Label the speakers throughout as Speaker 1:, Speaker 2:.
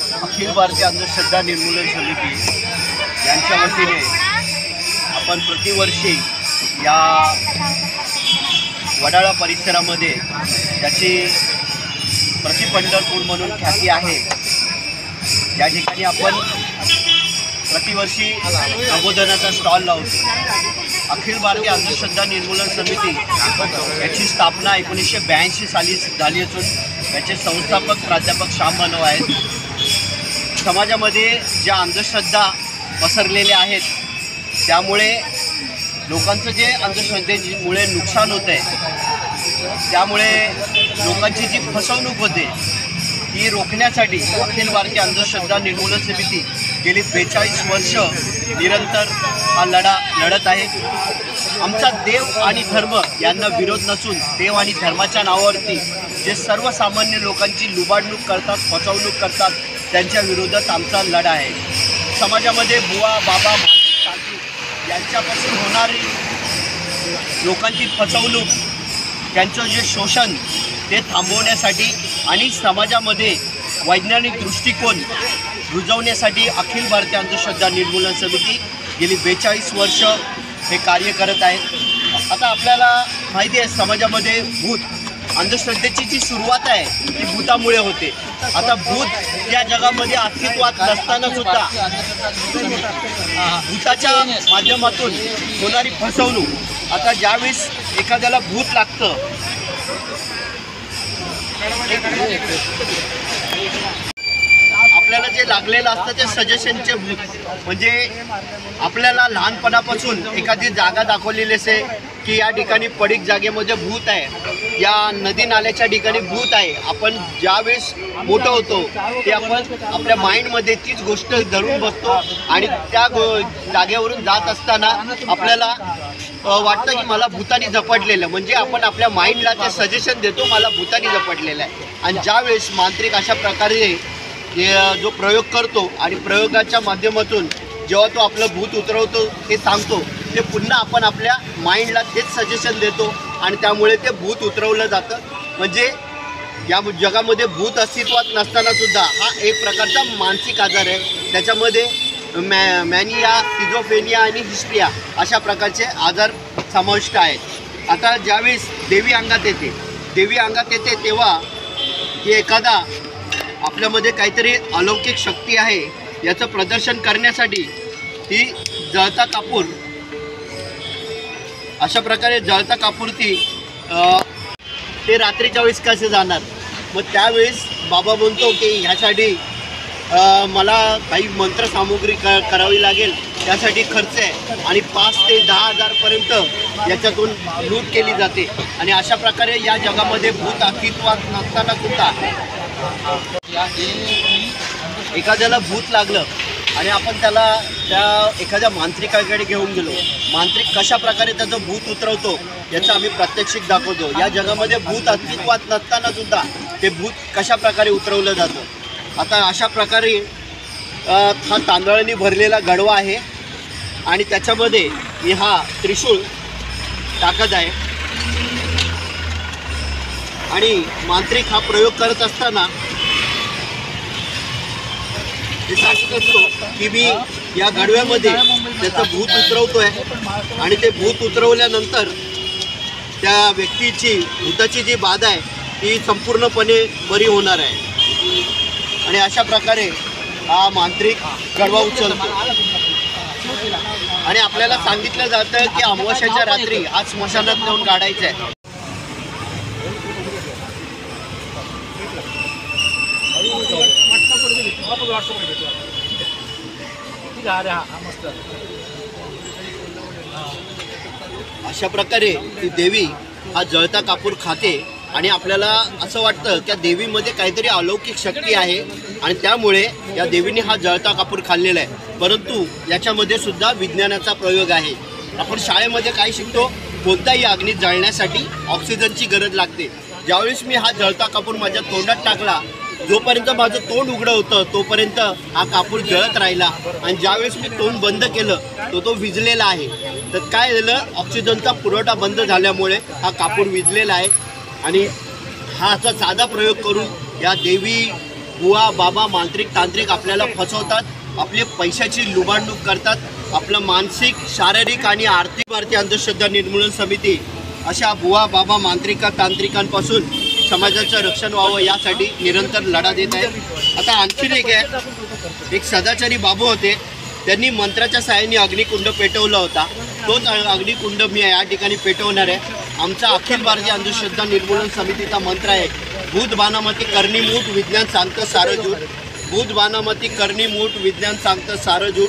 Speaker 1: अखिल भारतीय अंधश्रद्धा निर्मूलन समिती यांच्या वतीने आपण प्रतिवर्षी या वडाळा परिसरामध्ये त्याची प्रतिपंढरपूर म्हणून ख्याती आहे, या ठिकाणी आपण प्रतिवर्षी प्रबोधनाचा स्टॉल लावतो। अखिल भारतीय अंधश्रद्धा निर्मूलन समिती याची स्थापना 1982 साली झाली असून याचे संस्थापक प्राध्यापक श्याम मानव आहेत। समाजामध्ये ज्या अंधश्रद्धा पसरलेल्या आहेत त्यामुळे लोकांचं जे अंधश्रद्धेमुळे नुकसान होतं आहे, त्यामुळे लोकांची जी फसवणूक होते ती रोखण्यासाठी अखिल भारतीय अंधश्रद्धा निर्मूलन समिती गेली 42 वर्ष निरंतर हा लढा लढत आहे। आमचा देव आणि धर्म यांना विरोध नसून देव आणि धर्माच्या नावावरती जे सर्वसामान्य लोकांची लुबाडणूक करतात, फसवणूक करतात, त्यांच्या विरोधात आमचा लढा आहे। समाजामध्ये बुवा बाबा मानसिक शांती यांच्यापासून होणारी लोकांची फसवणूक, त्यांचं जे शोषण ते थांबवण्यासाठी आणि समाजामध्ये वैज्ञानिक दृष्टिकोन रुजवण्यासाठी अखिल भारतीय अंधश्रद्धा निर्मूलन समिती गेली 42 वर्ष हे कार्य करत आहे। आता आपल्याला माहिती आहे समाजामध्ये भूत अंधश्रद्धेची जी सुरुवात आहे ती भूतामुळे होते। आता भूत या जगामध्ये अस्तित्वात नसताना सुद्धा भूताच्या माध्यमातून होणारी फसवणूक, आता ज्यावेळेस एखाद्याला भूत लागतं, आपल्याला जे लागलेलं असतं ते सजेशनचे भूत, म्हणजे आपल्याला लहानपणापासून एखादी जागा दाखवलेली असे की या ठिकाणी पडीक जागेमध्ये भूत आहे, या नदी नाल्याच्या ठिकाणी भूत आहे। आपण ज्यावेळेस मोठं होतो ते आपण आपल्या माइंडमध्ये तीच गोष्ट धरून बसतो आणि त्या जागेवरून जात असताना आपल्याला वाटतं की मला भूतानी झपटलेलं, म्हणजे आपण आपल्या माइंडला ते सजेशन देतो मला भूतानी झपटलेलं आहे। आणि ज्यावेळेस मांत्रिक अशा प्रकारे जो प्रयोग करतो आणि प्रयोगाच्या माध्यमातून जेव्हा तो आपलं भूत उतरवतो हे सांगतो, ते पुन्हा आपण आपल्या माइंडला तेच सजेशन देतो आणि त्यामुळे ते भूत उतरवलं जातं। म्हणजे या जगामध्ये भूत अस्तित्वात नसतानासुद्धा हा एक प्रकारचा मानसिक आजार आहे। त्याच्यामध्ये मॅनिया, सिझोफ्रेनिया आणि हिस्ट्रिया अशा प्रकारचे आजार समाविष्ट आहेत। आता ज्यावेळेस देवी अंगात येते तेव्हा की एखादा आपल्यामध्ये काहीतरी अलौकिक शक्ती आहे याचं प्रदर्शन करण्यासाठी ती जळता कापूर, अशा प्रकारे जळता कापूर ते रात्रीच्या वेळेस कसे जाणार। मग त्यावेळेस बाबा म्हणतो की ह्यासाठी मला काही मंत्रसामुग्री करावी लागेल, त्यासाठी खर्च आहे आणि 5 ते 10 हजारपर्यंत याच्यातून लूट केली जाते। आणि अशा प्रकारे या जगामध्ये भूत अस्तित्वात नसताना सुद्धा एखाद्याला भूत लागलं आणि आपण त्याला त्या एखाद्या मांत्रिकाकडे घेऊन गेलो, मांत्रिक कशा प्रकारे त्याचं भूत उतरवतो याचं आम्ही प्रात्यक्षिक दाखवतो। या जगामध्ये भूत अस्तित्वात नसताना सुद्धा ते भूत कशा प्रकारे उतरवलं जातं। आता अशा प्रकारे हा तांदळाने भरलेला गडवा आहे आणि त्याच्यामध्ये मी हा त्रिशूळ टाकत आहे आणि मांत्रिक हा प्रयोग करत असताना हे सांगत असतो की मी या गडव्यामध्ये त्याचं भूत उतरवतोय आणि ते भूत उतरवल्यानंतर त्या भूताची जी बाधा आहे ती संपूर्णपणे बरी होणार आहे। आणि अशा प्रकारे हा मांत्रिक गडवा उचलतो आणि आपल्याला सांगितलं जातं की अमावास्येच्या रात्री आज स्मशानात नेऊन काढायचं आहे। अशा प्रकारे ती देवी हा जळता कापूर खाते आणि आपल्याला असं वाटतं की देवीमध्ये काहीतरी अलौकिक शक्ती आहे आणि त्यामुळे या देवीने हा जळता कापूर खाल्लेला आहे। परंतु याच्यामध्ये सुद्धा विज्ञानाचा प्रयोग आहे। आपण शाळेमध्ये काय शिकतो, कोणत्याही अग्नीत जाळण्यासाठी ऑक्सिजनची गरज लागते। ज्यावेळेस मी हा जळता कापूर माझ्या तोंडात टाकला, जोपर्यंत माझं तोंड उघडं होतं तोपर्यंत हा कापूर जळत राहिला आणि ज्यावेळेस मी तोंड बंद केलं तो विझलेला आहे। तर काय झालं, ऑक्सिजनचा पुरवठा बंद झाल्यामुळे हा कापूर विझलेला आहे। आणि हा असा साधा प्रयोग करून या देवी बुवा बाबा मांत्रिक तांत्रिक आपल्याला फसवतात, आपली पैशाची लुबाडणूक करतात, आपलं मानसिक शारीरिक आणि आर्थिक भारतीय अंधश्रद्धा निर्मूलन समिती अशा बुवा बाबा मांत्रिका तांत्रिकांपासून समाजाचं रक्षण व्हावं यासाठी निरंतर लढा देत आहे. आता आणखीन एक सदाचारी बाबू होते, त्यांनी मंत्राच्या सहाय्याने अग्निकुंड पेटवला होता. तोच अग्निकुंड मी या ठिकाणी पेटवणार आहे. आमचा अखिल भारतीय अंधश्रद्धा निर्मूलन समितीचा मंत्र आहे, भूत बानामती करणी मूठ विज्ञान सांगतं सारं जूट. भूत बानामती करणी मूठ विज्ञान सांगतं सारं जूट.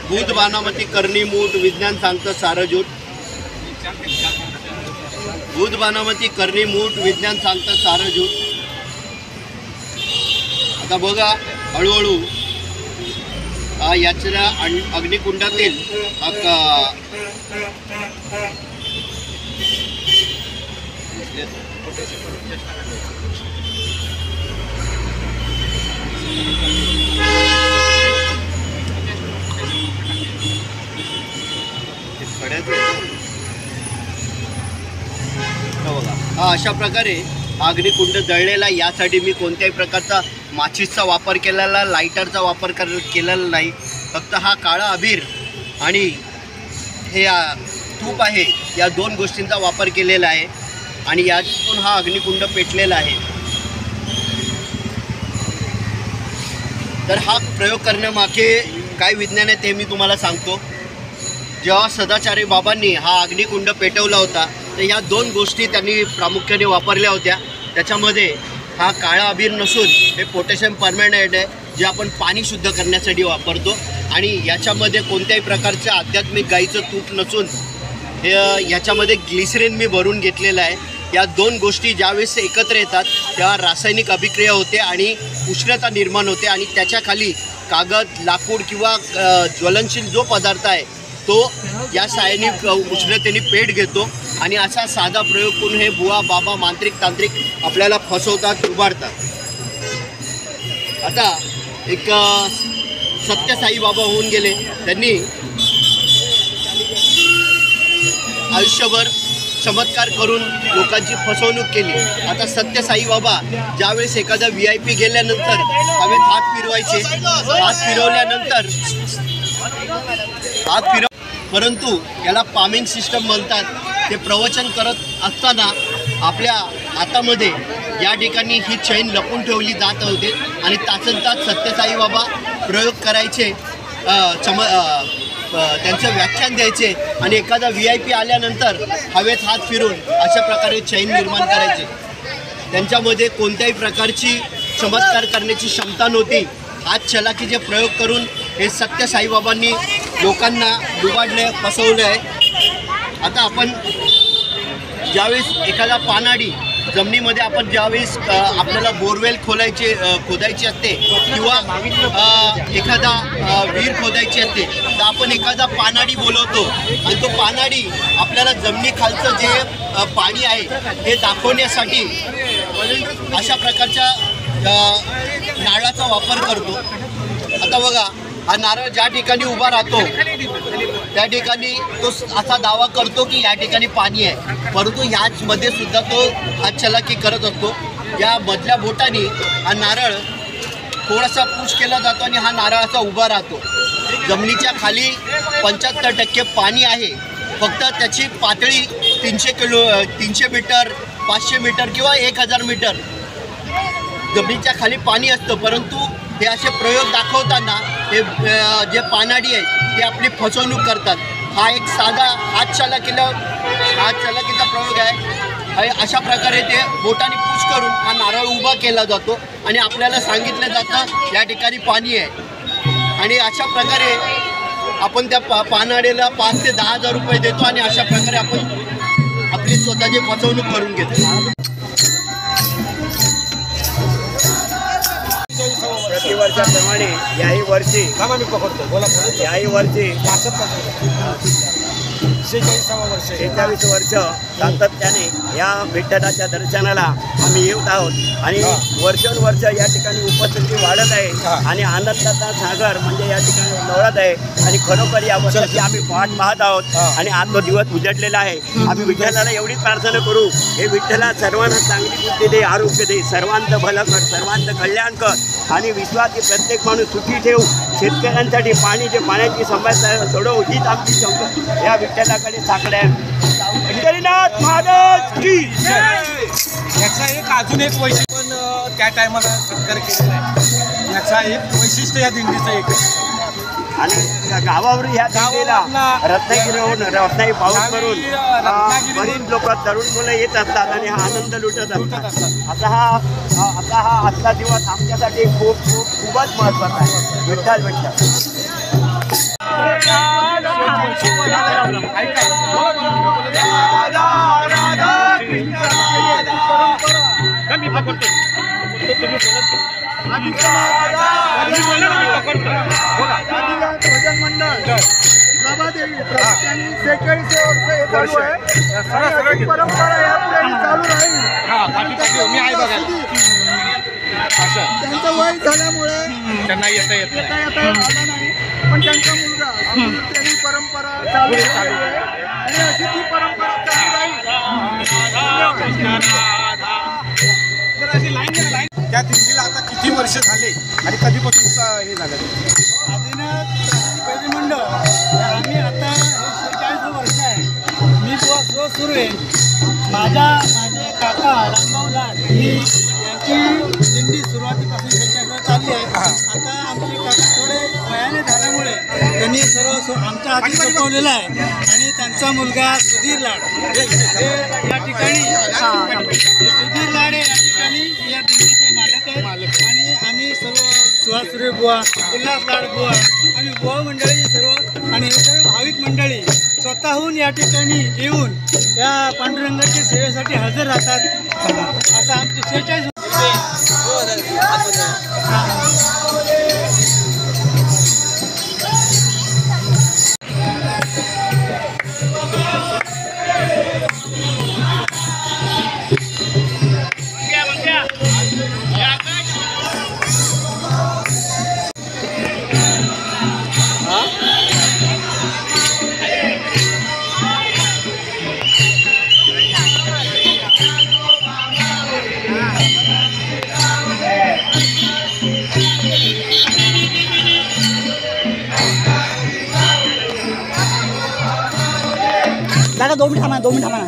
Speaker 1: भूत बानामती करणी मूठ विज्ञान सांगतं सारं जूट. भूत बानामती करणी मूठ विज्ञान सांगतं सारं जूट. आता बघा हळूहळू याच्या अग्निकुंडातील अशा प्रकारे अग्निकुंड जळलेला. यासाठी मी कोणत्याही प्रकारचा माचीसचा वापर केलेला, लायटरचा वापर केलेला नाही. फक्त हा काळा अबीर आणि हे तूप आहे, या दोन गोष्टींचा वापर केलेला आहे आणि यातून हा अग्निकुंड पेटलेला आहे. तर हा प्रयोग करण्यामागे काय विज्ञान आहे ते मी तुम्हाला सांगतो. जेव्हा सदाचारी बाबांनी हा अग्निकुंड पेटवला होता तर या दोन गोष्टी त्यांनी प्रामुख्याने वापरल्या होत्या. त्याच्यामध्ये हा काळा अबीर नसून हे पोटॅशियम परमॅनंट आहे, जे आपण पाणी शुद्ध करण्यासाठी वापरतो. आणि याच्यामध्ये कोणत्याही प्रकारचं आध्यात्मिक गाईचं तूप नसून हे याच्यामध्ये ग्लिसरीन मी भरून घेतलेलं आहे. या दोन गोष्टी ज्यावेळेस एकत्र येतात तेव्हा रासायनिक अभिक्रिया होते आणि उष्णता निर्माण होते आणि त्याच्याखाली कागद, लाकूड किंवा ज्वलनशील जो पदार्थ आहे तो या साहाय्याने उष्णतेने पेट घेतो आणि असा साधा प्रयोग करून हे बुवा बाबा मांत्रिक तांत्रिक आपल्याला फसवतात, उभारतात. आता एक सत्यसाई बाबा होऊन गेले, त्यांनी आयुष्यभर चमत्कार करून लोकांची फसवणूक केली. आता सत्यसाई बाबा ज्यावेळेस एखादा VIP गेल्यानंतर हवेत हात फिरवायचे, हात फिरवल्यानंतर परंतु याला पामिंग सिस्टम म्हणतात. ते प्रवचन करत असताना आपल्या हातामध्ये या ठिकाणी ही चैन लपून ठेवली जात होते आणि तासन तास सत्यसाई बाबा प्रयोग करायचे, त्यांचं व्याख्यान द्यायचे आणि एखादा VIP आल्यानंतर हवेत हात फिरून अशा प्रकारे चैन निर्माण करायचे. त्यांच्यामध्ये कोणत्याही प्रकारची चमत्कार करण्याची क्षमता नव्हती. हात चलाकीचे प्रयोग करून हे सत्य साईबाबांनी लोकांना लुबाडले, फसवले आहे. आता आपण ज्यावेळेस एखादा पानाडी जमिनीमध्ये आपण ज्यावेळेस आपल्याला बोरवेल खोदायची असते किंवा एखादा विहीर खोदायची असते तर आपण एखादा पानाडी बोलवतो आणि तो पानाडी आपल्याला जमिनीखालचं जे पाणी आहे हे दाखवण्यासाठी अशा प्रकारच्या नारळाचा वापर करतो. आता बघा, हा नारळ ज्या ठिकाणी उभा राहतो त्या ठिकाणी तो असा दावा करतो की या ठिकाणी पाणी आहे, परंतु ह्याचमध्ये सुद्धा तो हातचलाकी करत असतो. या मधल्या बोटाने हा नारळ थोडासा पुश केला जातो आणि हा नारळ असा उभा राहतो. जमिनीच्या खाली 75% पाणी आहे, फक्त त्याची पातळी 300 मीटर, 500 मीटर किंवा 1000 मीटर जमिनीच्या खाली पाणी असतं. परंतु हे असे प्रयोग दाखवताना हे जे पानाडी आहे ते आपली फसवणूक करतात. हा एक साधा हातचलाकीचा प्रयोग आहे. अशा प्रकारे ते बोटाने पुश करून हा नारळ उभा केला जातो आणि आपल्याला सांगितलं जातं या ठिकाणी पाणी आहे. आणि अशा प्रकारे आपण त्या पानाडीला 5 ते 10 हजार रुपये देतो आणि अशा प्रकारे आपण आपली स्वतःची फसवणूक करून घेतो.
Speaker 2: प्रतिवर्षाप्रमाणे याही वर्षी 46 वर्ष सातत्याने या विठ्ठलाच्या दर्शनाला आम्ही येत आहोत आणि वर्षानुवर्ष या ठिकाणी उपस्थिती वाढत आहे आणि आनंदाचा सागर म्हणजे या ठिकाणी नवळत आहे. आणि खरोखर या वर्षाची आम्ही वाट पाहत आहोत आणि आज तो दिवस उजडलेला आहे. आम्ही विठ्ठलाला एवढीच प्रार्थना करू, हे विठ्ठला सर्वांना चांगली बुद्धी दे, आरोग्य दे, सर्वांचं भलं कर, सर्वांचं कल्याण कर. आणि विश्वाची प्रत्येक माणूस सुखी ठेवू, शेतकऱ्यांसाठी पाण्याची समस्या सोडवू हीच आमची शंका या विठ्ठलाकडे साकडे पंढरीनाथ महाराज की
Speaker 3: याचा एक अजून एक वैशिष्ट्य पण त्या टायमाला सत्कार केलेला आहे. याचा एक वैशिष्ट्य या दिंडीचं एक
Speaker 2: आणि गावावर ह्या दिंडीला रत्नागिरी पाऊस करून बरीच लोक तरुण मुलं येत असतात आणि हा आनंद लुटत असतात. आता हा आजचा दिवस आमच्यासाठी खूपच महत्त्वाचा आहे. विठ्ठल
Speaker 4: भजन मंडळ प्रभादेवी 46 वर्ष परंपरा चालू राहील. त्यांचं वय झाल्यामुळे
Speaker 3: त्यांना येता येत
Speaker 4: आला नाही, पण त्यांचा मुलगा त्यांनी परंपरा चालू आहे आणि अशी ती परंपरा
Speaker 3: त्या दिंडीला आता किती वर्ष झाले आणि कधीपासून हे झालं?
Speaker 4: भजन मंडळ आम्ही आता 46 वर्ष आहे. मी सुरू आहे. माझे काका रामभाऊ लाड ही यांची दिंडी सुरुवातीपासून 46 चालली आहे. आता आमचे काका थोडे वयाने झाल्यामुळे त्यांनी सर्व आमच्या हाती सोपवलेलं आहे आणि त्यांचा मुलगा सुधीर लाड हे या ठिकाणी सुधीर लाड हे या ठिकाणी या दिंडीचे मालक आहेत आणि आम्ही सर्व सुहासुरे बुवा, उल्हास लाड बुवा आणि बुवा मंडळी सर्व आणि हे सर्व भाविक मंडळी स्वतःहून या ठिकाणी येऊन या पांडुरंगाच्या सेवेसाठी हजर राहतात. असं आमचे 46
Speaker 5: 2 मिनिट थांबा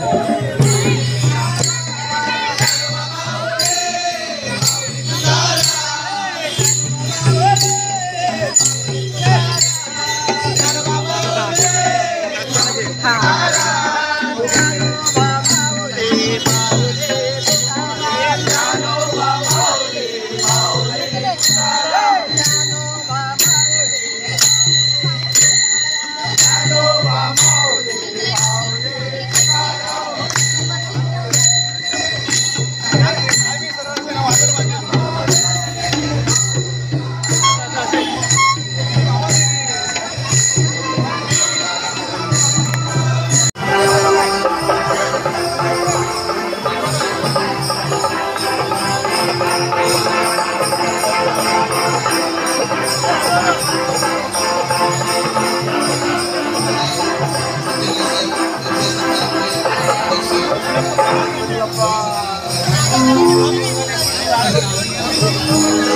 Speaker 4: Thank you.